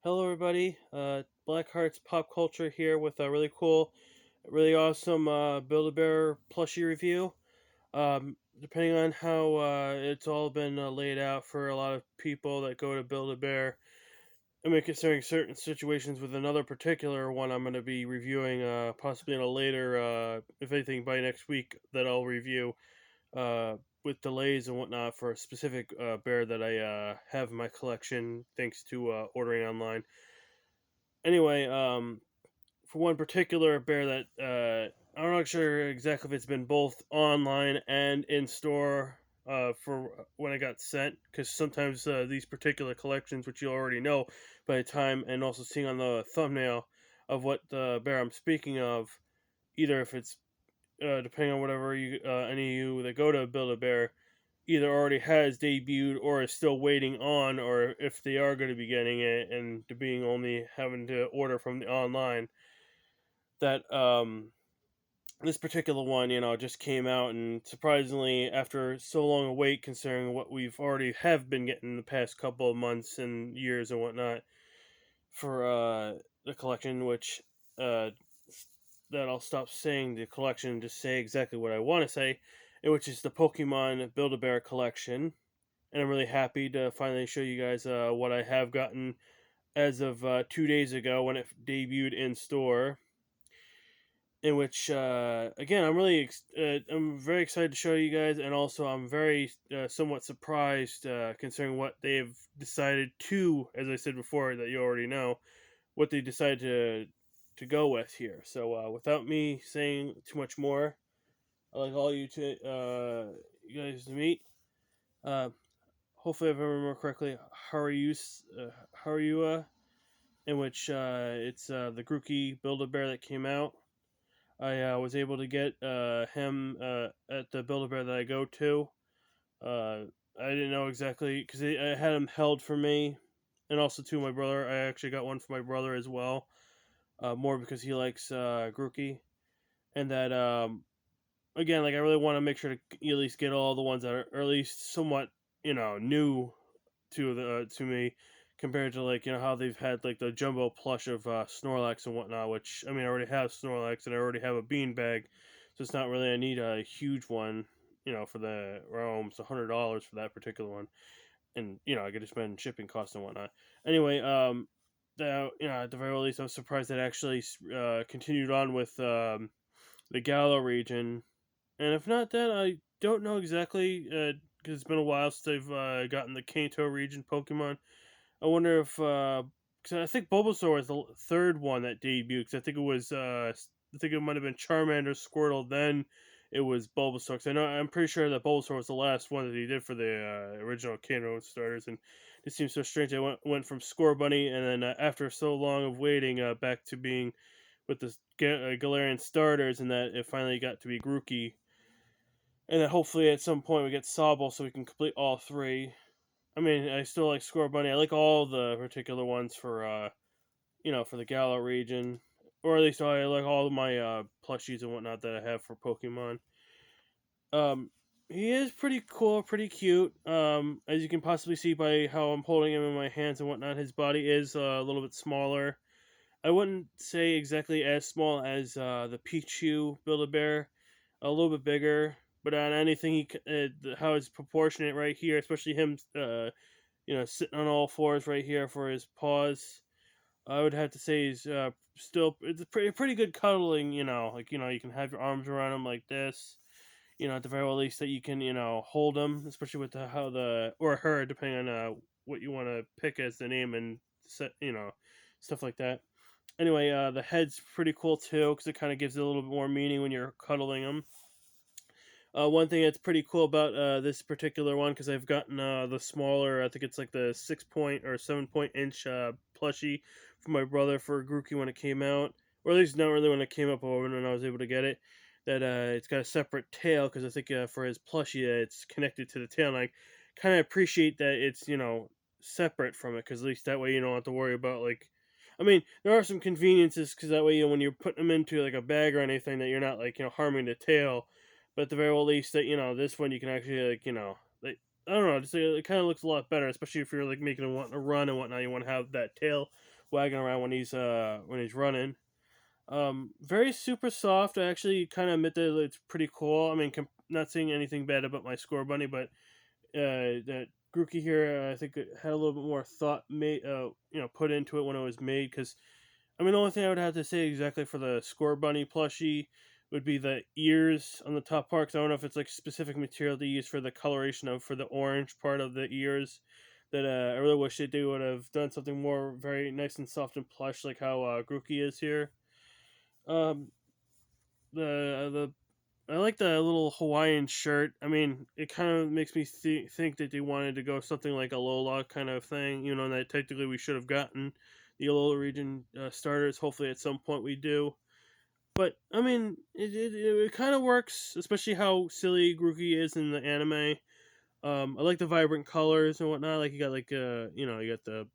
Hello, everybody. Blackheart's Pop Culture here with a really cool, really awesome Build A Bear plushie review. Depending on how it's all been laid out for a lot of people that go to Build A Bear, I mean, considering certain situations with another particular one I'm going to be reviewing, possibly in a later, if anything, by next week, that I'll review with delays and whatnot for a specific bear that I have in my collection thanks to ordering online. Anyway, for one particular bear that I'm not sure exactly if it's been both online and in store for when I got sent, because sometimes these particular collections, which you already know by the time and also seeing on the thumbnail of what the bear I'm speaking of, either if it's depending on whatever you any of you that go to Build a Bear either already has debuted or is still waiting on, or if they are going to be getting it and being only having to order from the online. That this particular one, just came out, and surprisingly, after so long a wait, considering what we've already have been getting the past couple of months and years and whatnot for the collection, which uh, that I'll stop saying the collection and just say exactly what I want to say, which is the Pokemon Build a Bear collection. And I'm really happy to finally show you guys what I have gotten as of 2 days ago when it debuted in store. In which, again, I'm very excited to show you guys, and also I'm very somewhat surprised considering what they've decided to, as I said before, that you already know, what they decided to go with here. So, without me saying too much more, I'd like all you guys to meet. Uh, Hopefully, if I remember correctly, Haruya, in which it's the Grookey Build a Bear that came out. I was able to get him at the Build a Bear that I go to. I didn't know exactly because I had him held for me, and also to my brother. I actually got one for my brother as well. More because he likes Grookey, and that again, like I really want to make sure to at least get all the ones that are or at least somewhat new to me compared to like how they've had like the jumbo plush of Snorlax and whatnot. Which I mean, I already have Snorlax and I already have a beanbag, so it's not really I need a huge one. For the almost $100 for that particular one, and I could just spend shipping costs and whatnot. Anyway, at the very least, I was surprised that it actually continued on with the Galar region, and if not that, I don't know exactly because it's been a while since I've gotten the Kanto region Pokemon. I wonder if because I think Bulbasaur was the third one that debuted. Because I think it might have been Charmander, Squirtle, then it was Bulbasaur. 'Cause I'm pretty sure that Bulbasaur was the last one that he did for the original Kanto starters, and it seems so strange. I went from Scorbunny, and then after so long of waiting, back to being with the Galarian starters, and that it finally got to be Grookey, and then hopefully at some point we get Sobble so we can complete all three. I mean, I still like Scorbunny. I like all the particular ones for for the Galar region, or at least I like all of my plushies and whatnot that I have for Pokemon. Um, he is pretty cool, pretty cute. As you can possibly see by how I'm holding him in my hands and whatnot, his body is a little bit smaller. I wouldn't say exactly as small as the Pichu Build a Bear, a little bit bigger. But on anything, how it's proportionate right here, especially him, sitting on all fours right here for his paws. I would have to say he's still it's a pretty good cuddling. Like you can have your arms around him like this. At the very least that you can hold him, especially with how the or her, depending on what you want to pick as the name and set stuff like that. Anyway, the head's pretty cool too because it kind of gives it a little bit more meaning when you're cuddling them. One thing that's pretty cool about this particular one, because I've gotten the smaller, I think it's like the 6 point or 7 point inch plushie for my brother for Grookey when it came out, or at least not really when it came up, but when I was able to get it. That it's got a separate tail because I think for his plushie it's connected to the tail, and I kind of appreciate that it's separate from it because at least that way you don't have to worry about like. I mean, there are some conveniences because that way when you're putting them into like a bag or anything, that you're not like harming the tail, but at the very least that this one you can actually like like I don't know, just it kind of looks a lot better, especially if you're like making it want to run and whatnot. You want to have that tail wagging around when he's running. Very super soft. I actually kind of admit that it's pretty cool. I mean, not saying anything bad about my score bunny, but that Grookey here, I think it had a little bit more thought made, put into it when it was made. Because I mean, the only thing I would have to say exactly for the score bunny plushie would be the ears on the top part. 'Cause I don't know if it's like specific material to use for the coloration of for the orange part of the ears. That I really wish that they would have done something more very nice and soft and plush, like how Grookey is here. Um, the I like the little Hawaiian shirt. I mean, it kind of makes me think that they wanted to go something like a Lola kind of thing. You know, that technically we should have gotten the Alola region starters. Hopefully, at some point we do. But I mean, it kind of works, especially how silly Grookey is in the anime. I like the vibrant colors and whatnot. Like you got you got the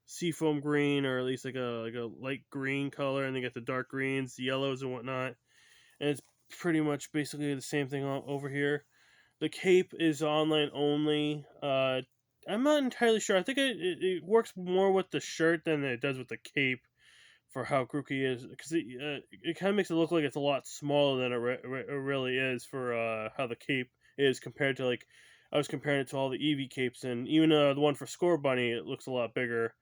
seafoam green, or at least like a light green color, and they got the dark greens, the yellows, and whatnot. And it's pretty much basically the same thing over here. The cape is online only. I'm not entirely sure. I think it works more with the shirt than it does with the cape for how Grookey is, because it kind of makes it look like it's a lot smaller than it really is for how the cape is compared to like I was comparing it to all the Eevee capes, and even the one for Score Bunny, it looks a lot bigger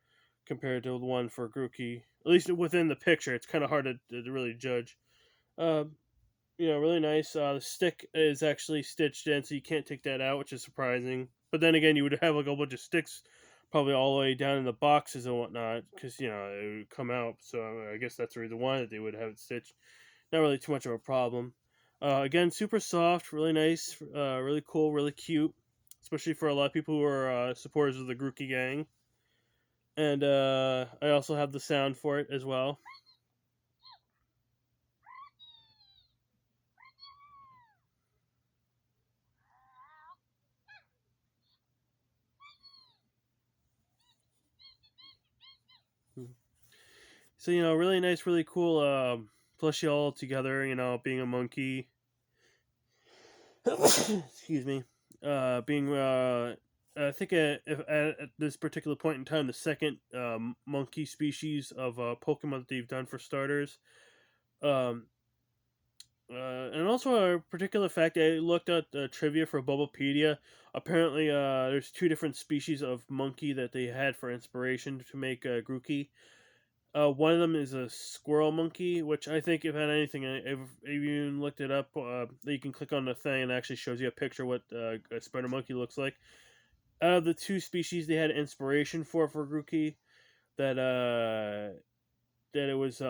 compared to the one for Grookey. At least within the picture, it's kind of hard to really judge. Uh, really nice. The stick is actually stitched in, so you can't take that out, which is surprising. But then again, you would have like a bunch of sticks probably all the way down in the boxes and whatnot, because it would come out. So I guess that's the reason why that they would have it stitched. Not really too much of a problem. Again, super soft, really nice, really cool, really cute, especially for a lot of people who are supporters of the Grookey gang. And I also have the sound for it as well. So really nice, really cool plushie all together. Being a monkey. Excuse me. Being I think at this particular point in time, the second monkey species of Pokemon that they've done for starters. Um, and also a particular fact, I looked at trivia for Bulbapedia. Apparently, there's two different species of monkey that they had for inspiration to make Grookey. One of them is a squirrel monkey, which I think, if had anything, I've even looked it up. You can click on the thing and it actually shows you a picture of what a spider monkey looks like. Out of the two species they had inspiration for Grookey, that it was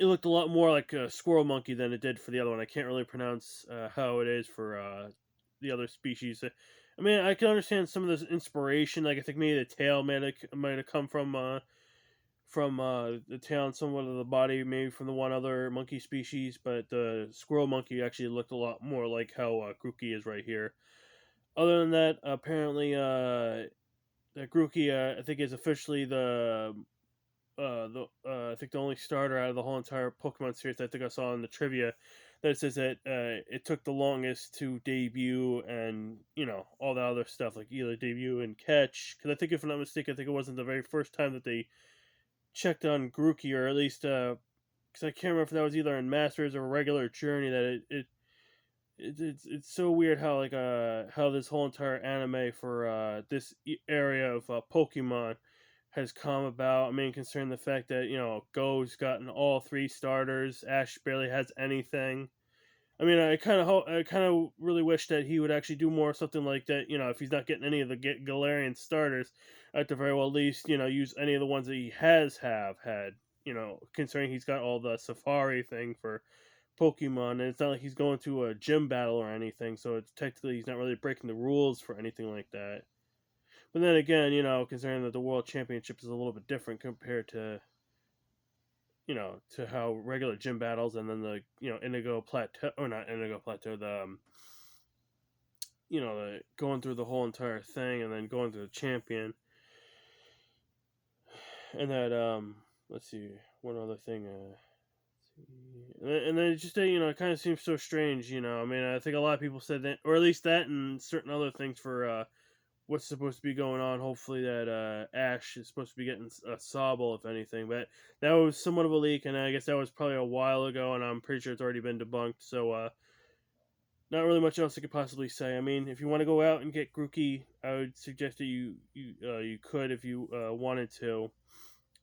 it looked a lot more like a squirrel monkey than it did for the other one. I can't really pronounce how it is for the other species. I mean, I can understand some of this inspiration. Like I think maybe the tail might have come from the tail and somewhat of the body, maybe from the one other monkey species. But the squirrel monkey actually looked a lot more like how Grookey is right here. Other than that, apparently, that Grookey I think is officially I think the only starter out of the whole entire Pokemon series that I think I saw in the trivia that says that it took the longest to debut, and all the other stuff like either debut and catch. Because I think, if I'm not mistaken, I think it wasn't the very first time that they checked on Grookey, or at least because I can't remember if that was either in Masters or a regular Journey. That it's so weird how how this whole entire anime for this area of Pokemon has come about. I mean, considering the fact that Go's gotten all three starters, Ash barely has anything. I mean, I kind of really wish that he would actually do more something like that. If he's not getting any of the Galarian starters, at the very well least, use any of the ones that he have had. Considering he's got all the Safari thing for Pokemon, and it's not like he's going to a gym battle or anything. So it's technically he's not really breaking the rules for anything like that. But then again, considering that the World Championship is a little bit different compared to to how regular gym battles, and then the Indigo Plateau, or not Indigo Plateau, the going through the whole entire thing and then going to the champion, and that let's see, one other thing. And then it just it kind of seems so strange. I mean, I think a lot of people said that, or at least that, and certain other things for what's supposed to be going on. Hopefully that Ash is supposed to be getting a Sobble, if anything. But that was somewhat of a leak, and I guess that was probably a while ago, and I'm pretty sure it's already been debunked. So not really much else I could possibly say. I mean, if you want to go out and get Grookey, I would suggest that you could if you wanted to.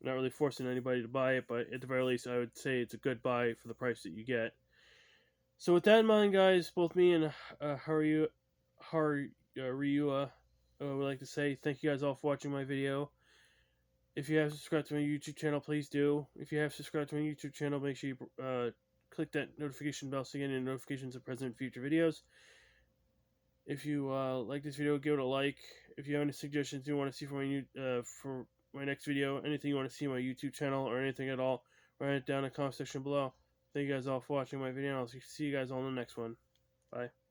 I'm not really forcing anybody to buy it, but at the very least, I would say it's a good buy for the price that you get. So with that in mind, guys, both me and Haruya would like to say thank you guys all for watching my video. If you have subscribed to my YouTube channel, please do. If you have subscribed to my YouTube channel, make sure you click that notification bell so you get any notifications of present and future videos. If you like this video, give it a like. If you have any suggestions you want to see for my next video, anything you want to see on my YouTube channel, or anything at all, write it down in the comment section below. Thank you guys all for watching my video, and I'll see you guys all in the next one. Bye.